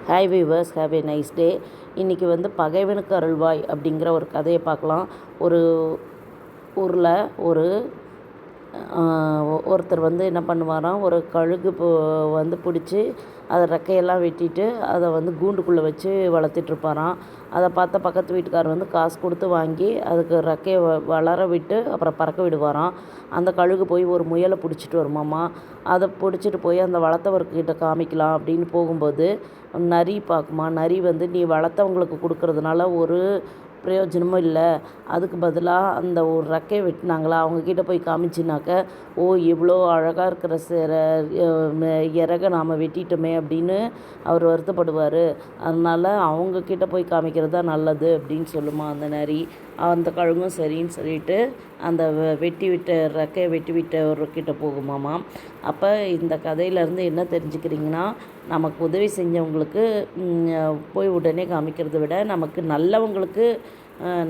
Hi viewers, have a nice day. இன்றைக்கி பகைவனுக்கு அருள்வாய் அப்படிங்கிற ஒரு கதையை பார்க்கலாம். ஒரு ஊரில் ஒருத்தர் என்ன பண்ணுவாராம், ஒரு கழுகு பிடிச்சி அதை ரெக்கையெல்லாம் வெட்டிட்டு அதை கூண்டுக்குள்ளே வச்சு வளர்த்துட்ருப்பாராம். அதை பார்த்த பக்கத்து வீட்டுக்காரர் காசு கொடுத்து வாங்கி அதுக்கு ரெக்கையை வளர விட்டு அப்புறம் பறக்க விடுவாராம். அந்த கழுகு போய் ஒரு முயலை பிடிச்சிட்டு வருமாமா. அதை பிடிச்சிட்டு போய் அந்த வளர்த்தவர்கிட்ட காமிக்கலாம் அப்படின்னு போகும்போது நரி பார்க்குமா. நரி நீ வளர்த்தவங்களுக்கு கொடுக்கறதுனால ஒரு பிரயோஜனமும் இல்லை, அதுக்கு பதிலாக அந்த ஒரு ரெக்கையை வெட்டினாங்களா அவங்கக்கிட்ட போய் காமிச்சினாக்க, ஓ இவ்வளோ அழகாக இருக்கிற இறகை நாம் வெட்டிட்டோமே அப்படின்னு அவர் வருத்தப்படுவார். அதனால் அவங்கக்கிட்ட போய் காமிக்கிறது தான் நல்லது அப்படின்னு சொல்லுமா அந்த நரி. அந்த கழுகும் சரின்னு சொல்லிட்டு அந்த ரெக்கையை வெட்டி விட்டவர்கிட்ட போகுமாமா. அப்போ இந்த கதையிலேருந்து என்ன தெரிஞ்சுக்கிறீங்கன்னா, நமக்கு உதவி செஞ்சவங்களுக்கு போய் உடனே காமிக்கிறத விட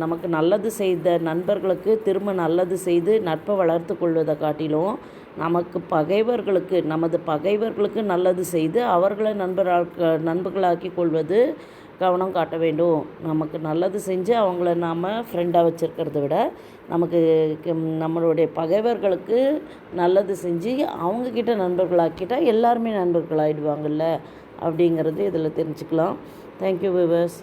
நமக்கு நல்லது செய்த நண்பர்களுக்கு திரும்ப நல்லது செய்து நட்பை வளர்த்து கொள்வதை காட்டிலும் நமது பகைவர்களுக்கு நல்லது செய்து அவர்களை நண்பர்களாக்கி கொள்வது கவனம் காட்ட வேண்டும். நமக்கு நல்லது செஞ்சு அவங்கள நாம் ஃப்ரெண்டாக வச்சுருக்கிறத விட நம்மளுடைய பகைவர்களுக்கு நல்லது செஞ்சு அவங்கக்கிட்ட நண்பர்களாக்கிட்டால் எல்லாருமே நண்பர்களாகிடுவாங்கள்ல அப்படிங்கிறது இதில் தெரிஞ்சுக்கலாம். Thank you viewers.